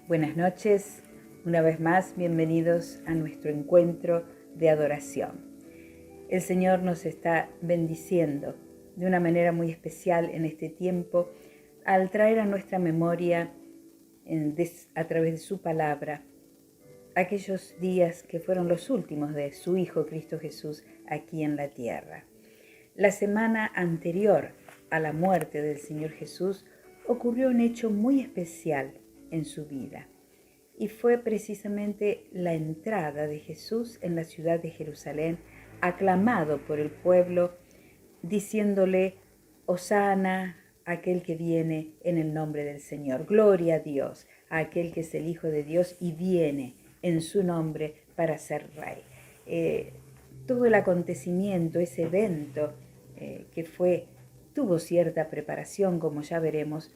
Buenas noches, una vez más bienvenidos a nuestro encuentro de adoración. El Señor nos está bendiciendo de una manera muy especial en este tiempo al traer a nuestra memoria a través de su palabra aquellos días que fueron los últimos de su Hijo Cristo Jesús aquí en la tierra. La semana anterior a la muerte del Señor Jesús ocurrió un hecho muy especial en su vida, y fue precisamente la entrada de Jesús en la ciudad de Jerusalén, aclamado por el pueblo, diciéndole: Hosana a aquel que viene en el nombre del Señor, gloria a Dios, a aquel que es el Hijo de Dios y viene en su nombre para ser Rey. Todo el acontecimiento, ese evento que tuvo cierta preparación, como ya veremos,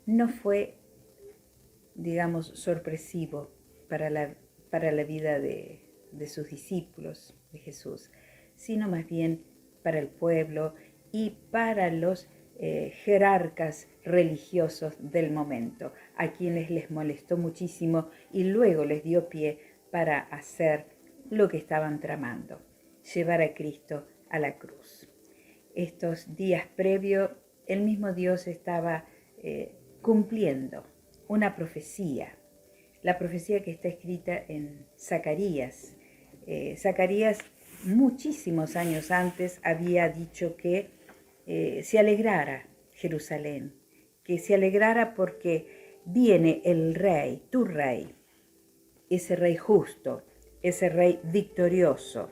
no fue, digamos, sorpresivo para la vida de sus discípulos de Jesús, sino más bien para el pueblo y para los jerarcas religiosos del momento, a quienes les molestó muchísimo y luego les dio pie para hacer lo que estaban tramando: llevar a Cristo a la cruz. Estos días previos, el mismo Dios estaba cumpliendo una profecía, la profecía que está escrita en Zacarías. Zacarías, muchísimos años antes, había dicho que se alegrara Jerusalén, que se alegrara porque viene el Rey, tu Rey, ese Rey justo, ese Rey victorioso.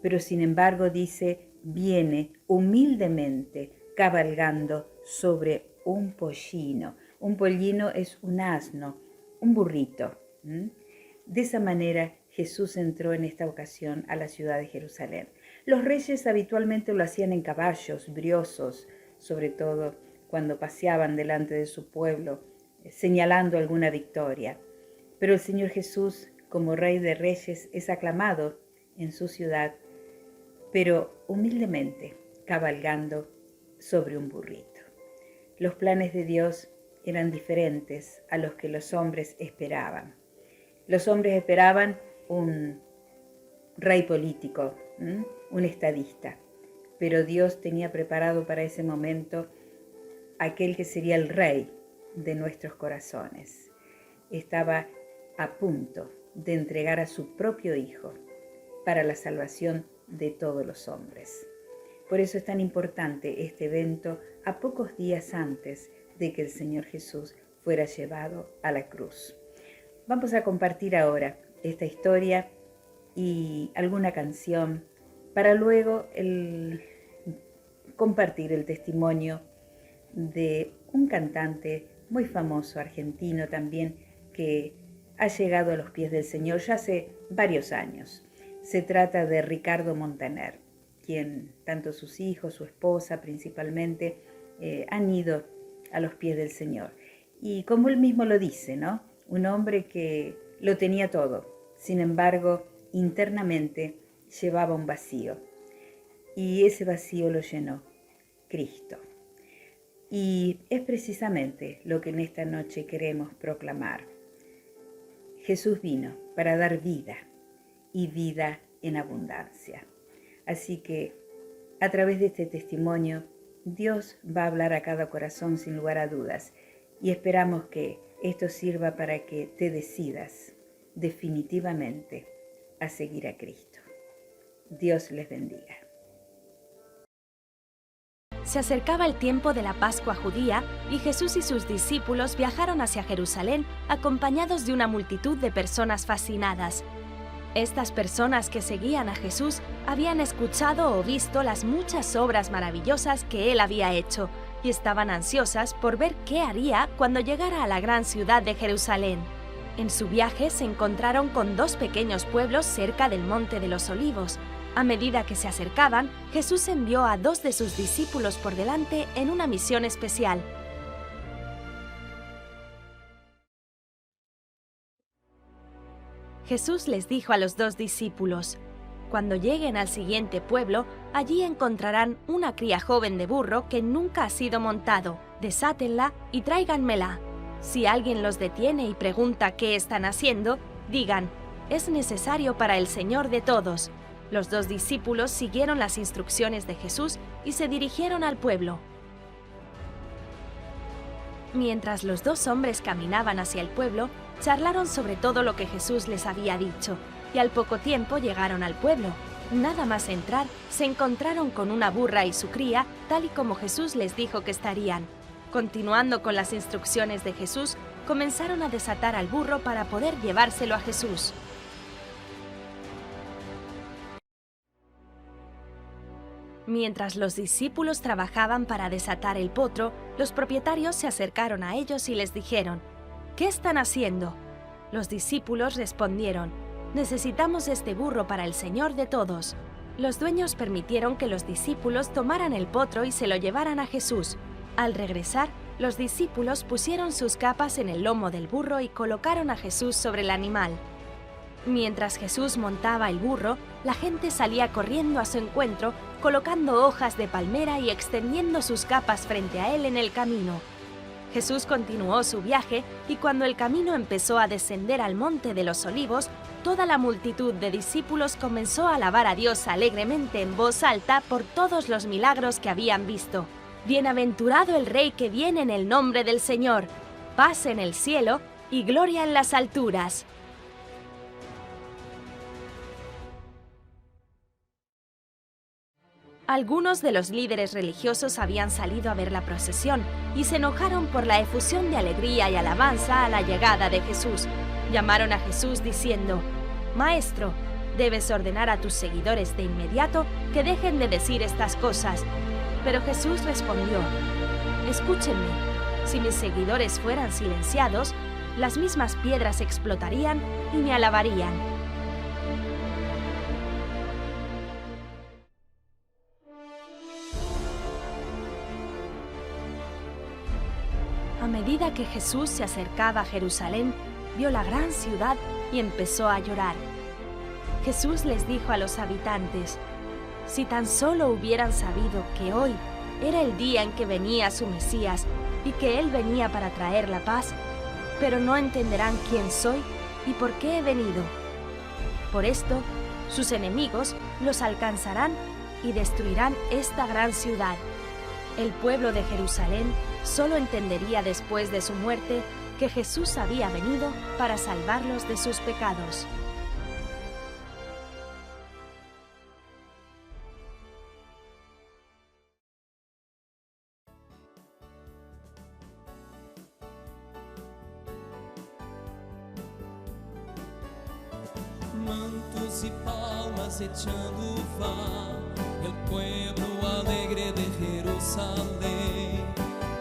Pero sin embargo dice, viene humildemente cabalgando sobre un pollino. Un pollino es un asno, un burrito. De esa manera Jesús entró en esta ocasión a la ciudad de Jerusalén. Los reyes habitualmente lo hacían en caballos briosos, sobre todo cuando paseaban delante de su pueblo, señalando alguna victoria. Pero el Señor Jesús, como Rey de Reyes, es aclamado en su ciudad, pero humildemente cabalgando sobre un burrito. Los planes de Dios eran diferentes a los que los hombres esperaban. Los hombres esperaban un rey político, un estadista, pero Dios tenía preparado para ese momento aquel que sería el rey de nuestros corazones. Estaba a punto de entregar a su propio Hijo para la salvación de todos los hombres. Por eso es tan importante este evento a pocos días antes de que el Señor Jesús fuera llevado a la cruz. Vamos a compartir ahora esta historia y alguna canción para luego compartir el testimonio de un cantante muy famoso argentino también que ha llegado a los pies del Señor ya hace varios años. Se trata de Ricardo Montaner, quien tanto sus hijos, su esposa principalmente, han ido a los pies del Señor. Y como él mismo lo dice, ¿no? Un hombre que lo tenía todo, sin embargo, internamente llevaba un vacío. Y ese vacío lo llenó Cristo. Y es precisamente lo que en esta noche queremos proclamar. Jesús vino para dar vida y vida en abundancia. Así que a través de este testimonio, Dios va a hablar a cada corazón sin lugar a dudas y esperamos que esto sirva para que te decidas definitivamente a seguir a Cristo. Dios les bendiga. Se acercaba el tiempo de la Pascua judía y Jesús y sus discípulos viajaron hacia Jerusalén acompañados de una multitud de personas fascinadas. Estas personas que seguían a Jesús habían escuchado o visto las muchas obras maravillosas que él había hecho y estaban ansiosas por ver qué haría cuando llegara a la gran ciudad de Jerusalén. En su viaje se encontraron con 2 pequeños pueblos cerca del Monte de los Olivos. A medida que se acercaban, Jesús envió a 2 de sus discípulos por delante en una misión especial. Jesús les dijo a los 2 discípulos: «Cuando lleguen al siguiente pueblo, allí encontrarán una cría joven de burro que nunca ha sido montado. Desátenla y tráiganmela. Si alguien los detiene y pregunta qué están haciendo, digan: es necesario para el Señor de todos». Los 2 discípulos siguieron las instrucciones de Jesús y se dirigieron al pueblo. Mientras los 2 hombres caminaban hacia el pueblo, charlaron sobre todo lo que Jesús les había dicho, y al poco tiempo llegaron al pueblo. Nada más entrar, se encontraron con una burra y su cría, tal y como Jesús les dijo que estarían. Continuando con las instrucciones de Jesús, comenzaron a desatar al burro para poder llevárselo a Jesús. Mientras los discípulos trabajaban para desatar el potro, los propietarios se acercaron a ellos y les dijeron: «¿Qué están haciendo?». Los discípulos respondieron: «Necesitamos este burro para el Señor de todos». Los dueños permitieron que los discípulos tomaran el potro y se lo llevaran a Jesús. Al regresar, los discípulos pusieron sus capas en el lomo del burro y colocaron a Jesús sobre el animal. Mientras Jesús montaba el burro, la gente salía corriendo a su encuentro, colocando hojas de palmera y extendiendo sus capas frente a él en el camino. Jesús continuó su viaje y cuando el camino empezó a descender al Monte de los Olivos, toda la multitud de discípulos comenzó a alabar a Dios alegremente en voz alta por todos los milagros que habían visto. «Bienaventurado el Rey que viene en el nombre del Señor, paz en el cielo y gloria en las alturas». Algunos de los líderes religiosos habían salido a ver la procesión y se enojaron por la efusión de alegría y alabanza a la llegada de Jesús. Llamaron a Jesús diciendo: «Maestro, debes ordenar a tus seguidores de inmediato que dejen de decir estas cosas». Pero Jesús respondió: «Escúchenme, si mis seguidores fueran silenciados, las mismas piedras explotarían y me alabarían». A medida que Jesús se acercaba a Jerusalén, vio la gran ciudad y empezó a llorar. Jesús les dijo a los habitantes: «Si tan solo hubieran sabido que hoy era el día en que venía su Mesías y que Él venía para traer la paz, pero no entenderán quién soy y por qué he venido. Por esto, sus enemigos los alcanzarán y destruirán esta gran ciudad. El pueblo de Jerusalén solo entendería después de su muerte que Jesús había venido para salvarlos de sus pecados». mantos y palmas echando va el pueblo alegre de Jerusalén.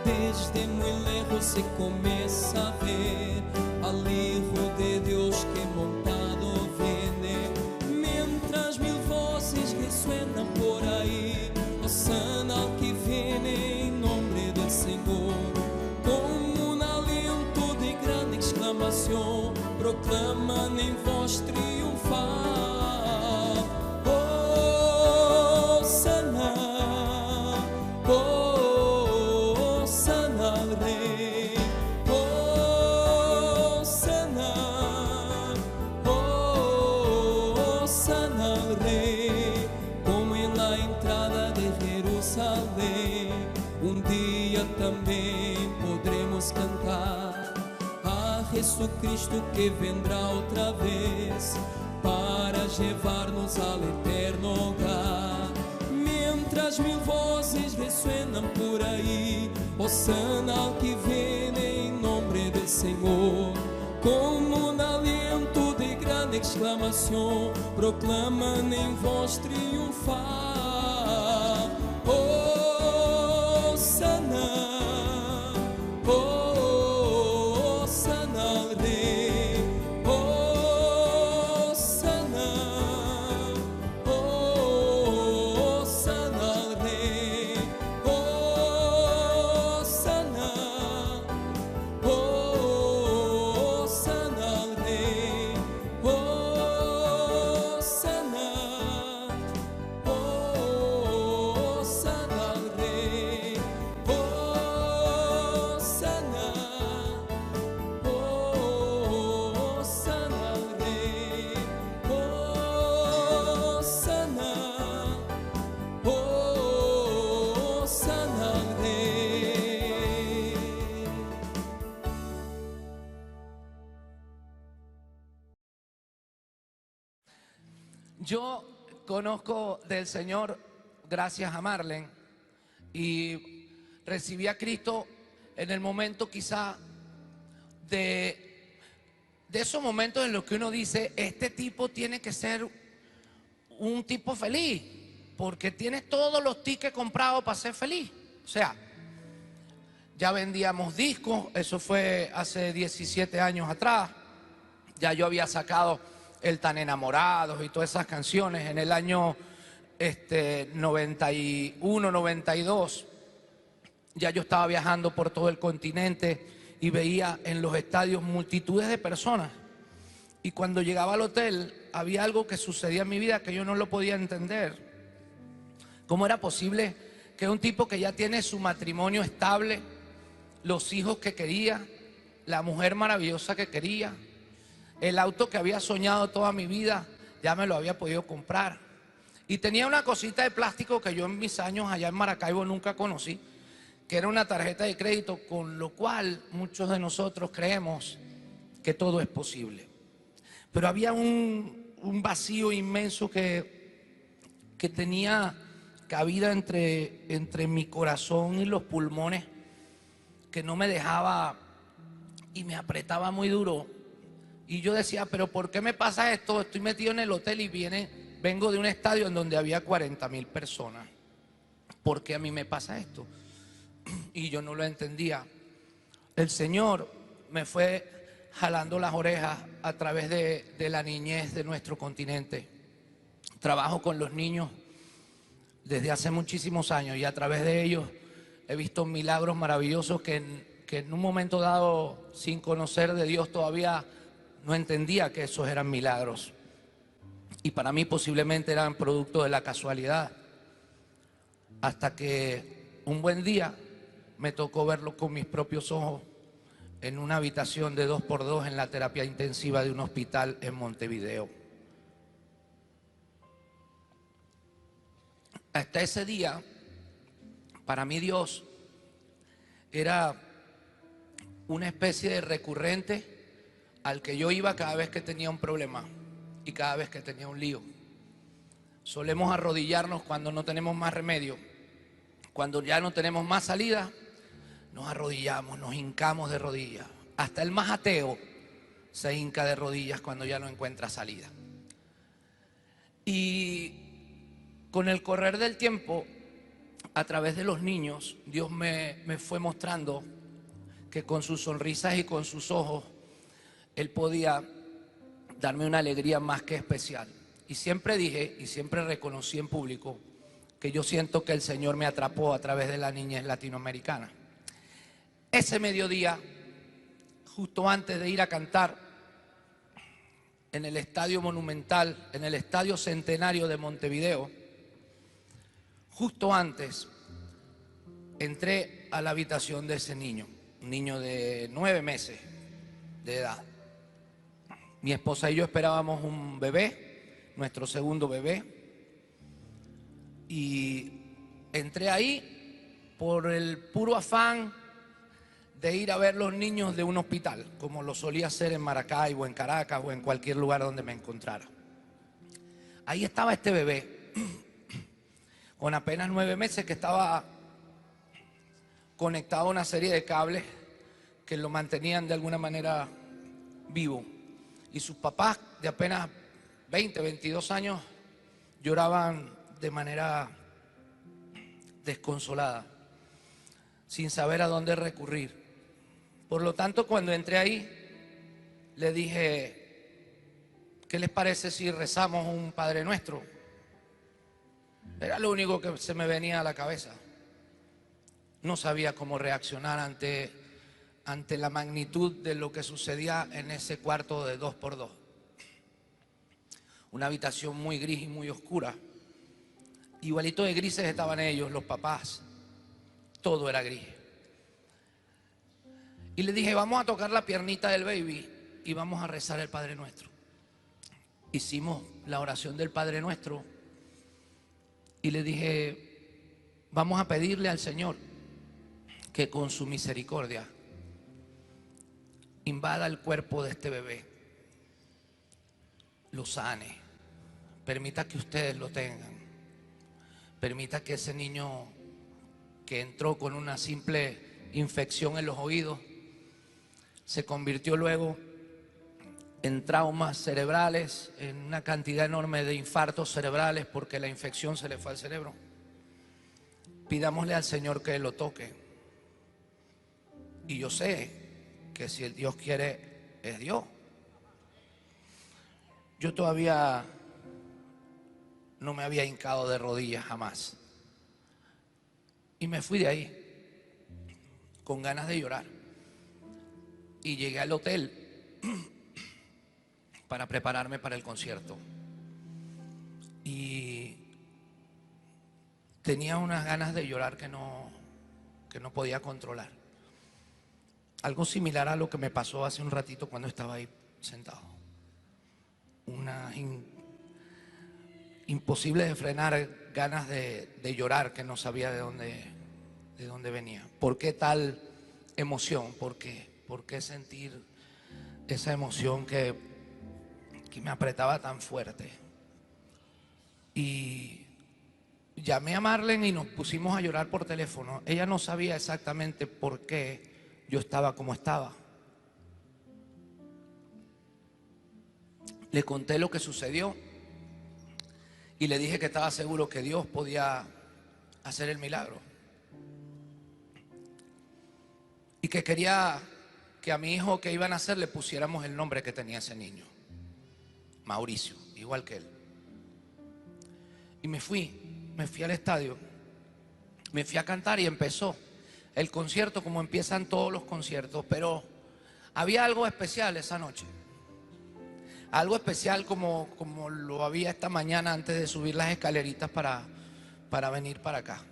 Desde muy lejos se comienza a ver al Hijo de Dios que montado viene. Mientras mil voces resuenan por ahí, Hosana al que viene en nombre del Señor. Como un aliento de gran exclamación, proclaman en voz triunfal: Hosana, Hosana al Rey, Hosana, Hosana al Rey. Como en la entrada de Jerusalén, un día también podremos cantar a Jesucristo que vendrá otra vez para llevarnos al eterno hogar. Mientras mil voces resuenan por ahí, Hosana al que viene en nombre del Señor. Con un aliento de gran exclamación, proclaman en voz triunfal: Hosana, Hosana al Rey, Hosana, Hosana al Rey, Hosana, Hosana al Rey, Hosana, Hosana al Rey, Hosana, Hosana al Rey, Hosana, Hosana al Rey. Yo conozco del Señor gracias a Marlene y recibí a Cristo en el momento quizá de esos momentos en los que uno dice: este tipo tiene que ser un tipo feliz porque tiene todos los tickets comprados para ser feliz. O sea, ya vendíamos discos, eso fue hace 17 años atrás. Ya yo había sacado El Tan Enamorados y todas esas canciones en el año 91, 92. Ya yo estaba viajando por todo el continente y veía en los estadios multitudes de personas. Y cuando llegaba al hotel había algo que sucedía en mi vida que yo no lo podía entender. ¿Cómo era posible que un tipo que ya tiene su matrimonio estable, los hijos que quería, la mujer maravillosa que quería, el auto que había soñado toda mi vida, ya me lo había podido comprar? Y tenía una cosita de plástico que yo en mis años allá en Maracaibo nunca conocí, que era una tarjeta de crédito, con lo cual muchos de nosotros creemos que todo es posible. Pero había un vacío inmenso que tenía cabida entre mi corazón y los pulmones, que no me dejaba y me apretaba muy duro. Y yo decía: pero ¿por qué me pasa esto? Estoy metido en el hotel y vengo de un estadio en donde había 40.000 personas. ¿Por qué a mí me pasa esto? Y yo no lo entendía. El Señor me fue jalando las orejas a través de la niñez de nuestro continente. Trabajo con los niños desde hace muchísimos años y a través de ellos he visto milagros maravillosos que en un momento dado, sin conocer de Dios todavía, no entendía que esos eran milagros. Y para mí posiblemente eran producto de la casualidad. Hasta que un buen día me tocó verlo con mis propios ojos en una habitación de 2x2 en la terapia intensiva de un hospital en Montevideo. Hasta ese día, para mí Dios era una especie de recurrente al que yo iba cada vez que tenía un problema y cada vez que tenía un lío. Solemos arrodillarnos cuando no tenemos más remedio. Cuando ya no tenemos más salida, nos arrodillamos, nos hincamos de rodillas. Hasta el más ateo se hinca de rodillas cuando ya no encuentra salida. Y con el correr del tiempo, a través de los niños, Dios me fue mostrando que con sus sonrisas y con sus ojos, Él podía darme una alegría más que especial. Y siempre dije y siempre reconocí en público que yo siento que el Señor me atrapó a través de la niñez latinoamericana. Ese mediodía, justo antes de ir a cantar en el Estadio Monumental, en el Estadio Centenario de Montevideo, justo antes entré a la habitación de ese niño, un niño de 9 meses de edad. Mi esposa y yo esperábamos un bebé, nuestro segundo bebé, y entré ahí por el puro afán de ir a ver los niños de un hospital, como lo solía hacer en Maracaibo, en Caracas o en cualquier lugar donde me encontrara. Ahí estaba este bebé, con apenas 9 meses, que estaba conectado a una serie de cables que lo mantenían de alguna manera vivo. Y sus papás, de apenas 20, 22 años, lloraban de manera desconsolada, sin saber a dónde recurrir. Por lo tanto, cuando entré ahí, le dije, ¿qué les parece si rezamos un Padre Nuestro? Era lo único que se me venía a la cabeza. No sabía cómo reaccionar ante la magnitud de lo que sucedía en ese cuarto de 2x2. Una habitación muy gris y muy oscura. Igualito de grises estaban ellos, los papás. Todo era gris. Y le dije, vamos a tocar la piernita del baby y vamos a rezar el Padre Nuestro. Hicimos la oración del Padre Nuestro y le dije, vamos a pedirle al Señor que con su misericordia invada el cuerpo de este bebé, lo sane, permita que ustedes lo tengan, permita que ese niño que entró con una simple infección en los oídos se convirtió luego en traumas cerebrales, en una cantidad enorme de infartos cerebrales porque la infección se le fue al cerebro. Pidámosle al Señor que Él lo toque. Y yo sé que si el Dios quiere, es Dios. Yo todavía no me había hincado de rodillas jamás. Y me fui de ahí con ganas de llorar. Y llegué al hotel para prepararme para el concierto. Y tenía unas ganas de llorar que no podía controlar. Algo similar a lo que me pasó hace un ratito cuando estaba ahí sentado. Una imposible de frenar ganas de llorar que no sabía de dónde venía. ¿Por qué tal emoción? ¿Por qué sentir esa emoción que me apretaba tan fuerte? Y llamé a Marlene y nos pusimos a llorar por teléfono. Ella no sabía exactamente por qué yo estaba como estaba. Le conté lo que sucedió y le dije que estaba seguro que Dios podía hacer el milagro y que quería que a mi hijo que iban a nacer le pusiéramos el nombre que tenía ese niño, Mauricio, igual que él. Y me fui al estadio, me fui a cantar y empezó el concierto como empiezan todos los conciertos, pero había algo especial esa noche. Algo especial como lo había esta mañana antes de subir las escaleritas para venir para acá.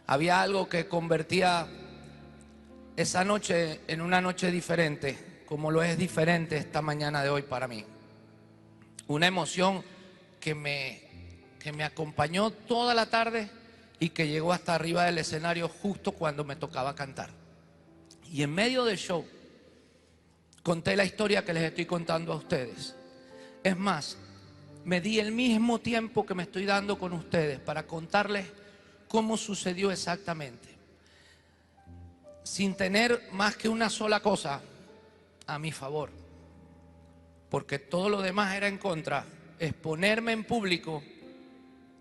Había algo que convertía esa noche en una noche diferente, como lo es diferente esta mañana de hoy para mí. Una emoción que me acompañó toda la tarde y que llegó hasta arriba del escenario justo cuando me tocaba cantar. Y en medio del show conté la historia que les estoy contando a ustedes. Es más, me di el mismo tiempo que me estoy dando con ustedes para contarles cómo sucedió exactamente, sin tener más que una sola cosa a mi favor, porque todo lo demás era en contra exponerme en público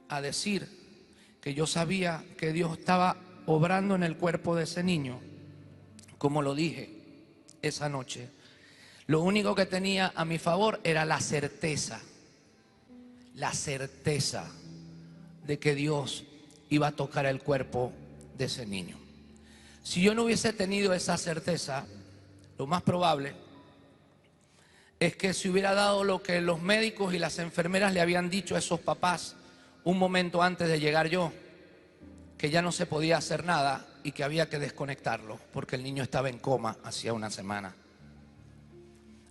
a decir que yo sabía que Dios estaba obrando en el cuerpo de ese niño, como lo dije esa noche. Lo único que tenía a mi favor era la certeza de que Dios iba a tocar el cuerpo de ese niño. Si yo no hubiese tenido esa certeza, lo más probable es que se hubiera dado lo que los médicos y las enfermeras le habían dicho a esos papás un momento antes de llegar yo, que ya no se podía hacer nada y que había que desconectarlo porque el niño estaba en coma hacía una semana.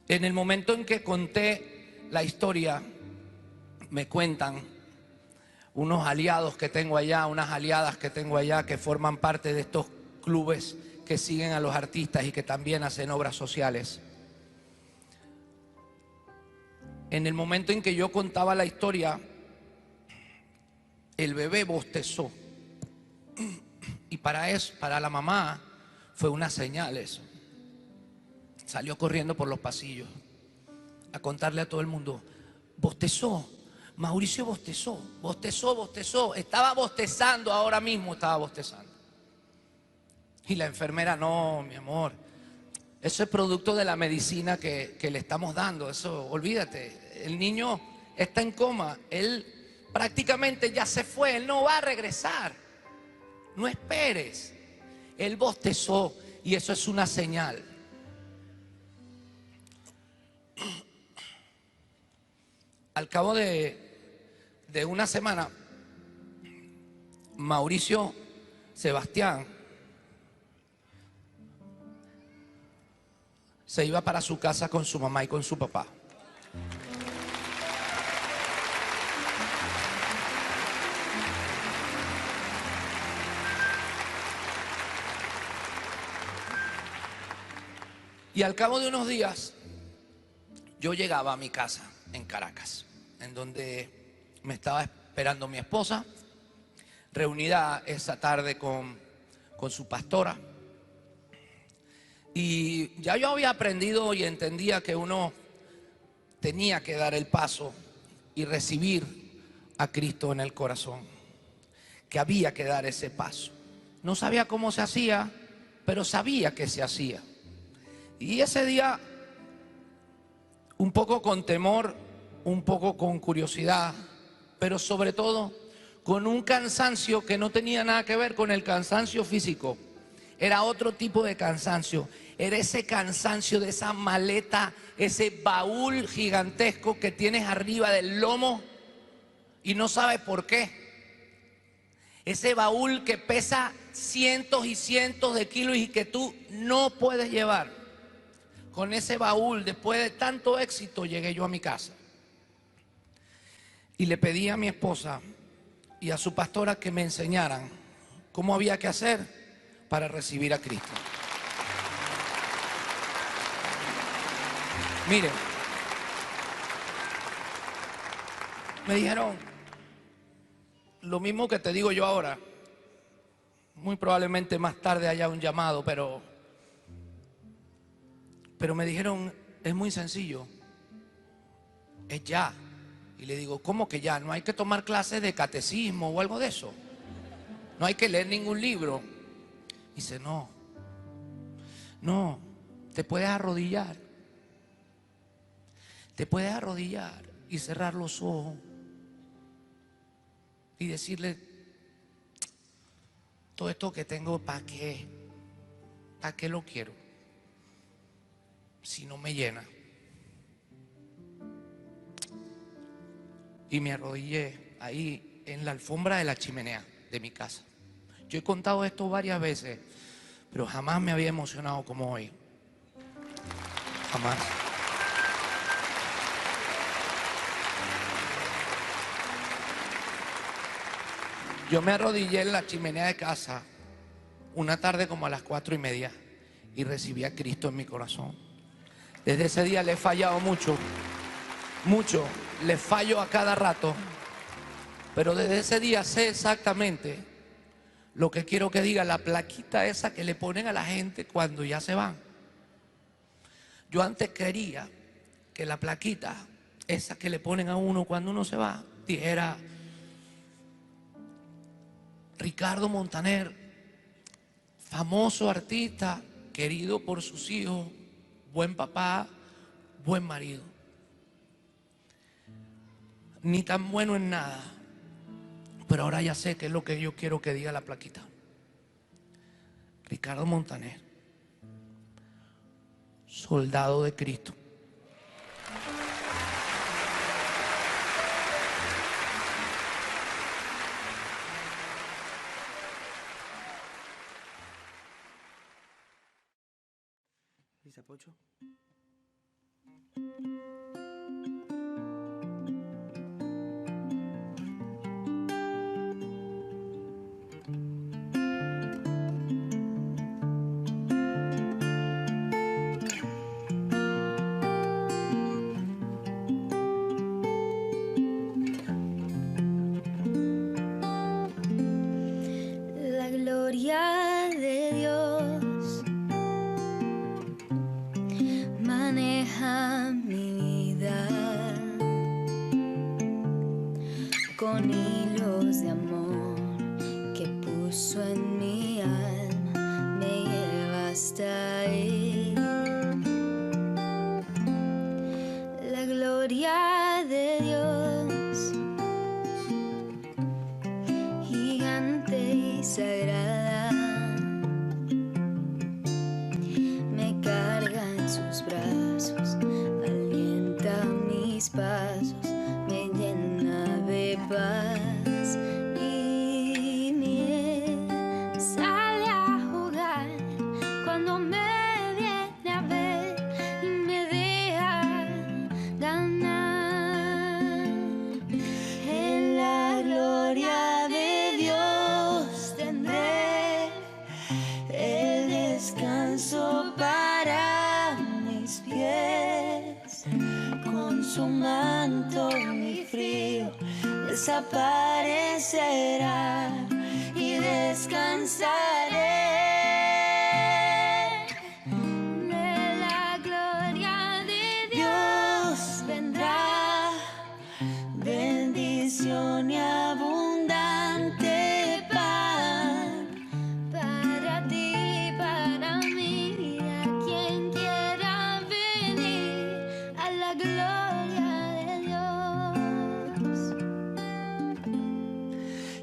En el momento en que conté la historia, me cuentan unos aliados que tengo allá, unas aliadas que tengo allá, que forman parte de estos clubes que siguen a los artistas y que también hacen obras sociales. En el momento en que yo contaba la historia, el bebé bostezó. Y para la mamá fue una señal eso. Salió corriendo por los pasillos a contarle a todo el mundo: bostezó, Mauricio bostezó, estaba bostezando ahora mismo, estaba bostezando. Y la enfermera: no, mi amor, eso es producto de la medicina que le estamos dando, eso, olvídate, el niño está en coma, él prácticamente ya se fue, él no va a regresar, no esperes. Él bostezó y eso es una señal. Al cabo de una semana, Mauricio Sebastián se iba para su casa con su mamá y con su papá. Y al cabo de unos días, yo llegaba a mi casa en Caracas, en donde me estaba esperando mi esposa, reunida esa tarde con su pastora. Y ya yo había aprendido y entendía que uno tenía que dar el paso y recibir a Cristo en el corazón, que había que dar ese paso. No sabía cómo se hacía, pero sabía que se hacía. Y ese día, un poco con temor, un poco con curiosidad, pero sobre todo con un cansancio que no tenía nada que ver con el cansancio físico. Era otro tipo de cansancio. Era ese cansancio de esa maleta, ese baúl gigantesco que tienes arriba del lomo y no sabes por qué. Ese baúl que pesa cientos y cientos de kilos y que tú no puedes llevar. Con ese baúl, después de tanto éxito, llegué yo a mi casa. Y le pedí a mi esposa y a su pastora que me enseñaran cómo había que hacer para recibir a Cristo. Miren, me dijeron lo mismo que te digo yo ahora. Muy probablemente más tarde haya un llamado, pero me dijeron: es muy sencillo, es ya. Y le digo: ¿cómo que ya? No hay que tomar clases de catecismo o algo de eso, no hay que leer ningún libro. Dice: no, te puedes arrodillar y cerrar los ojos y decirle: todo esto que tengo, ¿para qué? ¿Para qué lo quiero si no me llena? Y me arrodillé ahí en la alfombra de la chimenea de mi casa. Yo he contado esto varias veces, pero jamás me había emocionado como hoy. Jamás. Yo me arrodillé en la chimenea de casa una tarde como a las 4:30 y recibí a Cristo en mi corazón. Desde ese día le he fallado mucho, le fallo a cada rato, pero desde ese día sé exactamente lo que quiero que diga la plaquita esa que le ponen a la gente cuando ya se van. Yo antes quería que la plaquita esa que le ponen a uno cuando uno se va, dijera Ricardo Montaner, famoso artista, querido por sus hijos, buen papá, buen marido. Ni tan bueno en nada, pero ahora ya sé qué es lo que yo quiero que diga la plaquita. Ricardo Montaner, soldado de Cristo. ¿Lisa, Pocho? La gloria de Dios maneja mi vida con hilos de amor que puso en mi alma, me lleva hasta ahí. La gloria de Dios, gigante y sagrada, me carga en sus brazos, alienta mis pasos, me llena de paz y miel. Sale a jugar cuando me viene a ver y me deja ganar. En la gloria de Dios tendré el descanso para mis pies. Con su manto mi frío desaparecerá y descansaré. De la gloria de Dios vendrá bendición y abundante pan para ti, para mí, a quien quiera venir a la gloria de Dios.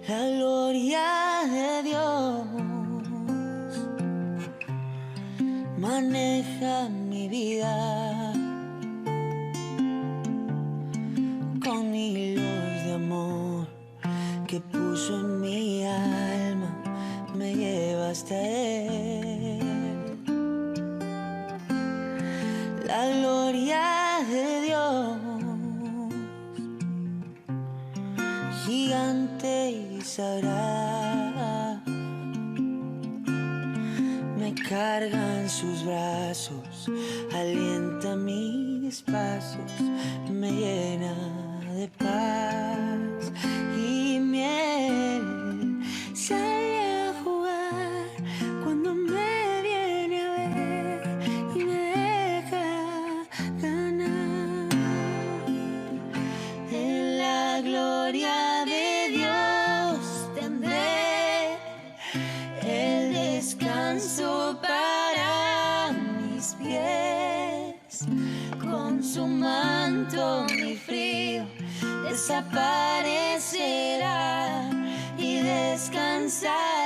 La gloria de Dios maneja mi vida con hilos de amor que puso en mi alma, me lleva hasta Él. La gloria de Dios, gigante y sagrada, me carga en sus brazos, alienta mis pasos, me llena de paz y miel. Sale a jugar cuando me viene a ver y me deja ganar. En la gloria de Dios tendré el descanso para mis pies. Con su manto mi frío desaparecerá y descansaré.